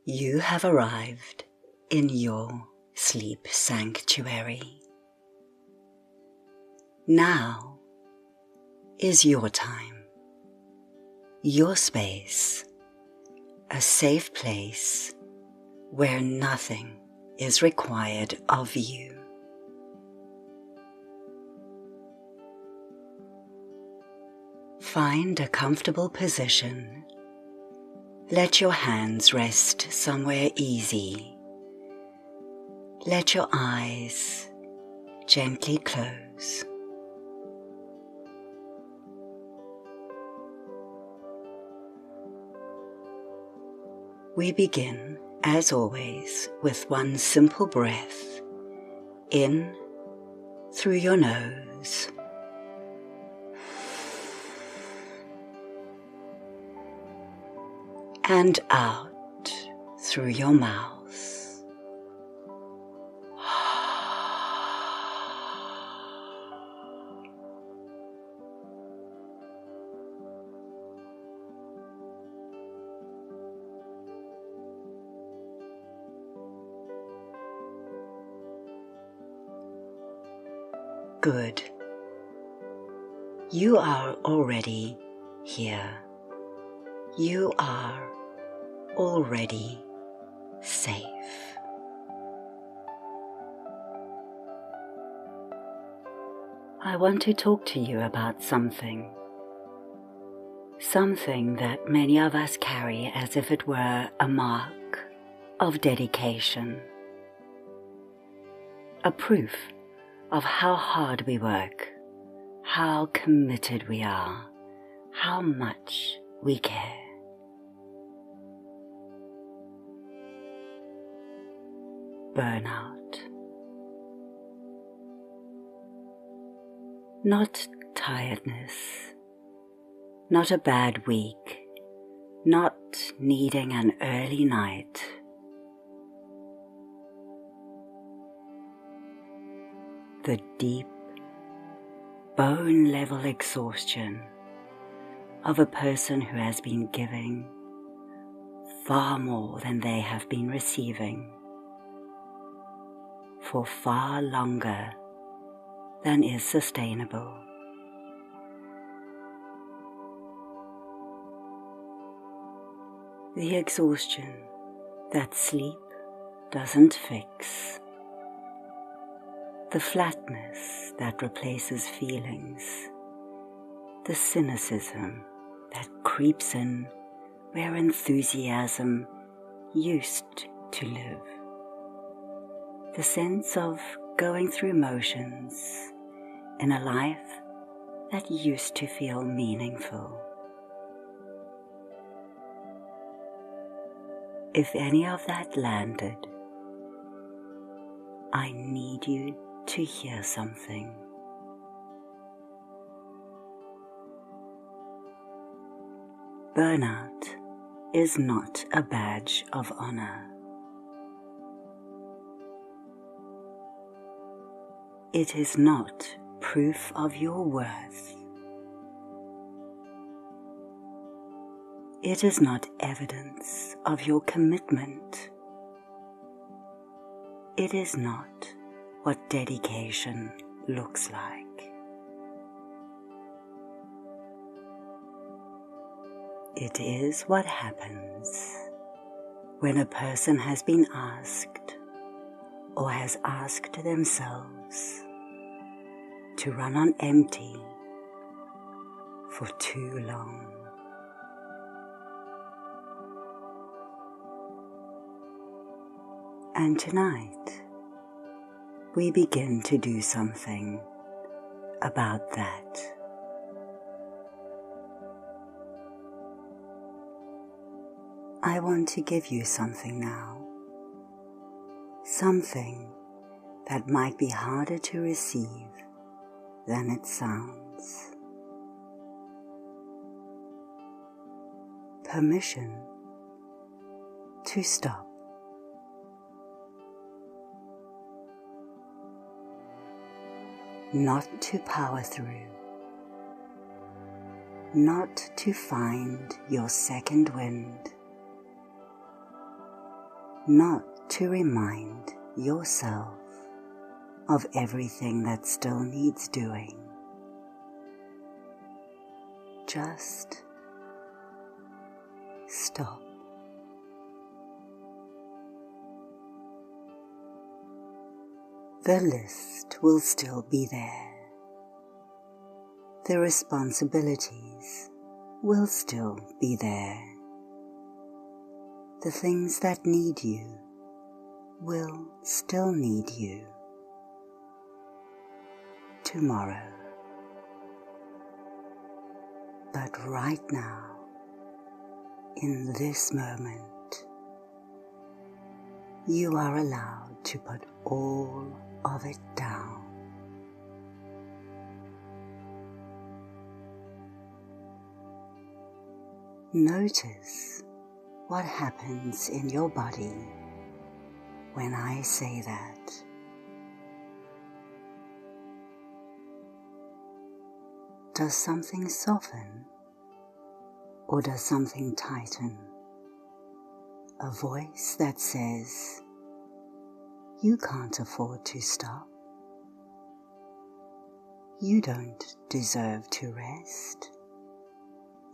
You have arrived in your sleep sanctuary. Now is your time, your space, a safe place where nothing is required of you. Find a comfortable position. Let your hands rest somewhere easy. Let your eyes gently close. We begin, as always, with one simple breath in through your nose and out through your mouth. Good. You are already here. You are already safe. I want to talk to you about something that many of us carry as if it were a mark of dedication, a proof of how hard we work, how committed we are, how much we care. Burnout. Not tiredness, not a bad week, not needing an early night. The deep, bone-level exhaustion of a person who has been giving far more than they have been receiving for far longer than is sustainable. The exhaustion that sleep doesn't fix. The flatness that replaces feelings. The cynicism that creeps in where enthusiasm used to live. The sense of going through motions in a life that used to feel meaningful. If any of that landed, I need you to hear something. Burnout is not a badge of honor. It is not proof of your worth. It is not evidence of your commitment. It is not what dedication looks like. It is what happens when a person has been asked or has asked themselves to run on empty for too long. And tonight, we begin to do something about that. I want to give you something now. Something that might be harder to receive than it sounds. Permission to stop. Not to power through. Not to find your second wind. not to remind yourself of everything that still needs doing. Just stop. The list will still be there. The responsibilities will still be there. The things that need you will still need you tomorrow. But right now, in this moment, you are allowed to put all of it down. Notice what happens in your body when I say that. Does something soften or does something tighten? A voice that says, you can't afford to stop. You don't deserve to rest.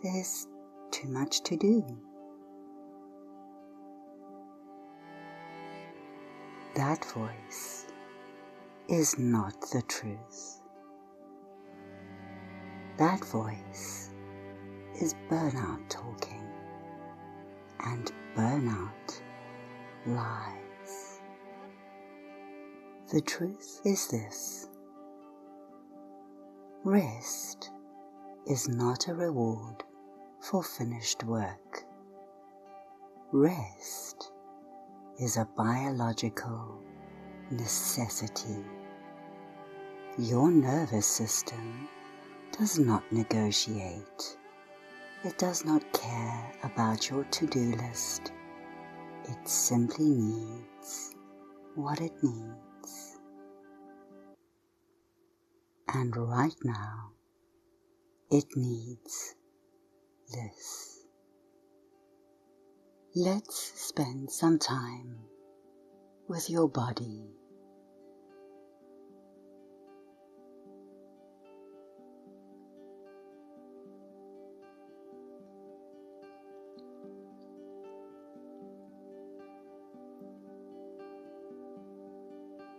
There's too much to do. That voice is not the truth. That voice is burnout talking, and burnout lies. The truth is this: rest is not a reward for finished work. Rest is a biological necessity. Your nervous system does not negotiate. It does not care about your to-do list. It simply needs what it needs. And right now, it needs this. Let's spend some time with your body.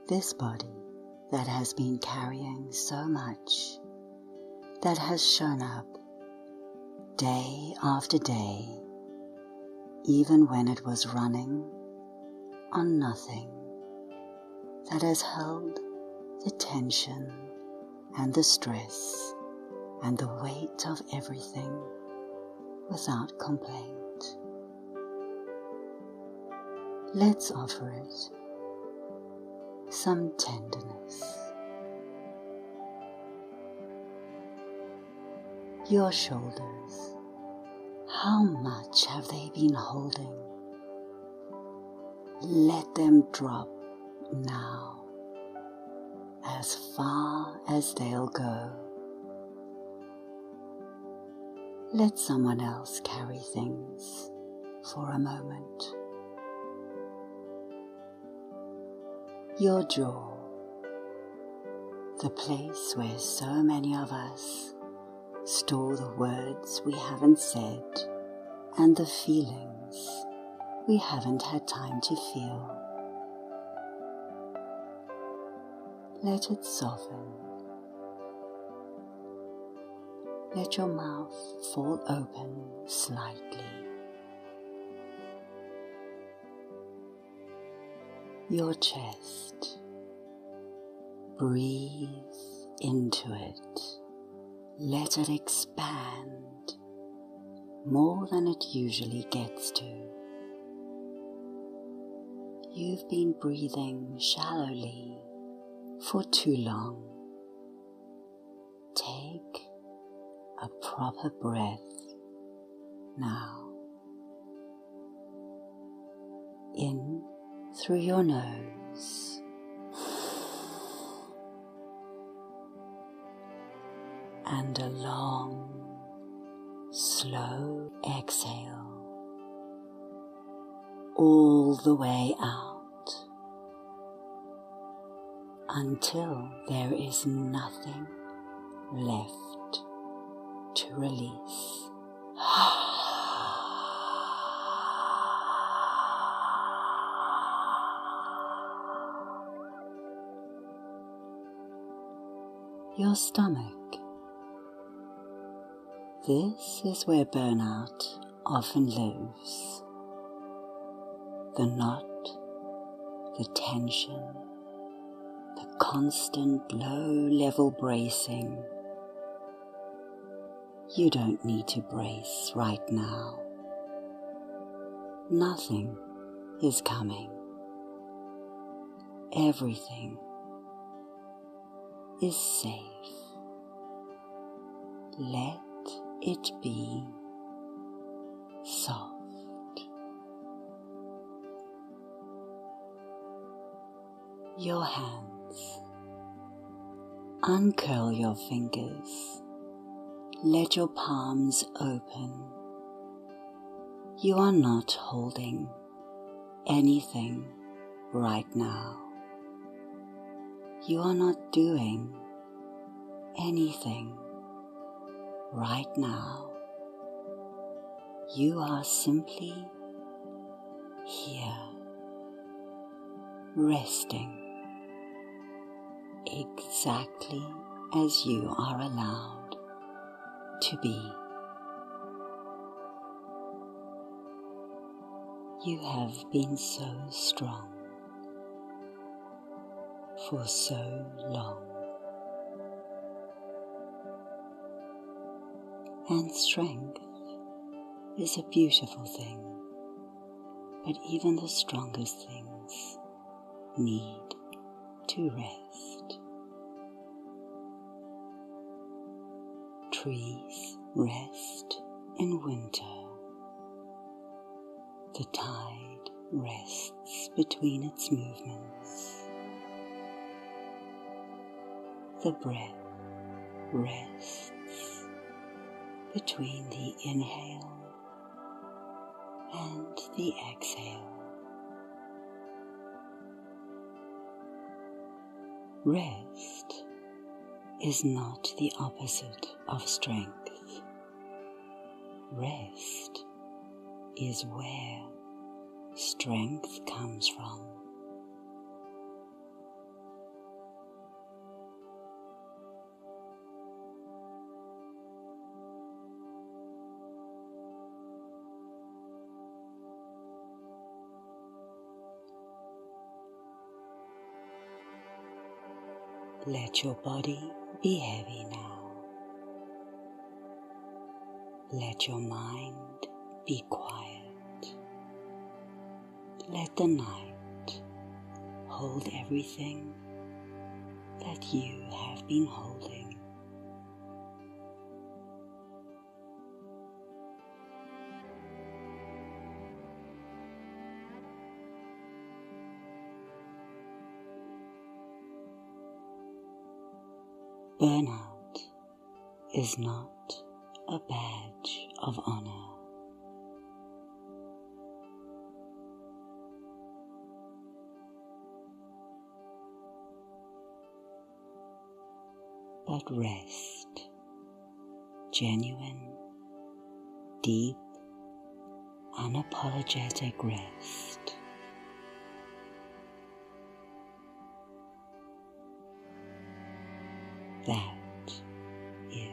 This body that has been carrying so much, that has shown up day after day, even when it was running on nothing, that has held the tension and the stress and the weight of everything without complaint. Let's offer it some tenderness. Your shoulders, how much have they been holding? Let them drop now, as far as they'll go. Let someone else carry things for a moment. Your jaw, the place where so many of us store the words we haven't said and the feelings we haven't had time to feel. Let it soften. Let your mouth fall open slightly. Your chest, breathe into it. Let it expand more than it usually gets to. You've been breathing shallowly for too long. Take a proper breath now. In through your nose and a long, slow exhale all the way out until there is nothing left to release. Your stomach. This is where burnout often lives. The knot, the tension, the constant low-level bracing. You don't need to brace right now. Nothing is coming. Everything is safe. Let it be soft. Your hands. Uncurl your fingers. Let your palms open. You are not holding anything right now. You are not doing anything right now. You are simply here, resting exactly as you are allowed to be. You have been so strong for so long, and strength is a beautiful thing, but even the strongest things need to rest. Trees rest in winter. The tide rests between its movements. The breath rests between the inhale and the exhale. Rest is not the opposite of strength. Rest is where strength comes from. Let your body be heavy now. Let your mind be quiet. Let the night hold everything that you have been holding. Burnout is not a badge of honor. But rest, genuine, deep, unapologetic rest, that is.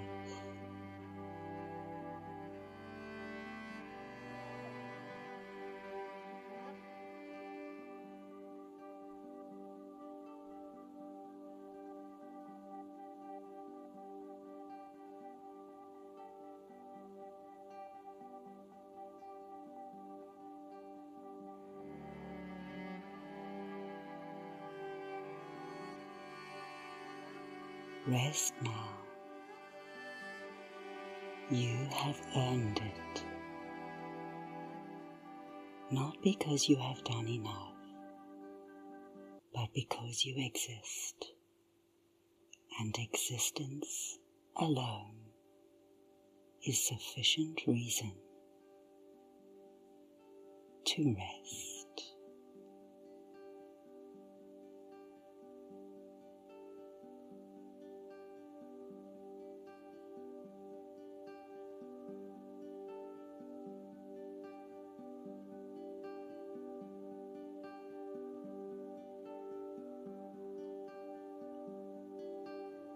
Rest now. You have earned it. Not because you have done enough, but because you exist. And existence alone is sufficient reason to rest.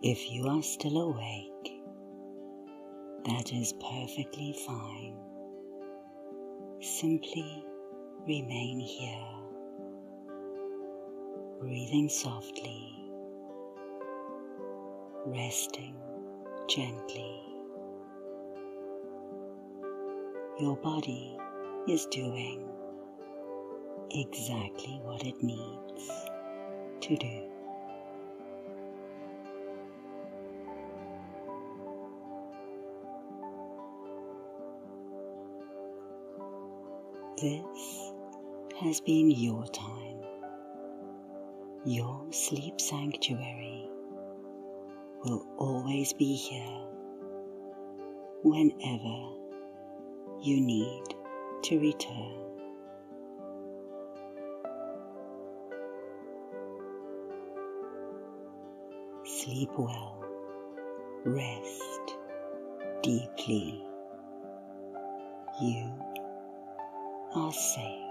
If you are still awake, that is perfectly fine. Simply remain here, breathing softly, resting gently. Your body is doing exactly what it needs to do. This has been your time, your sleep sanctuary will always be here whenever you need to return. Sleep well, rest deeply. You are safe.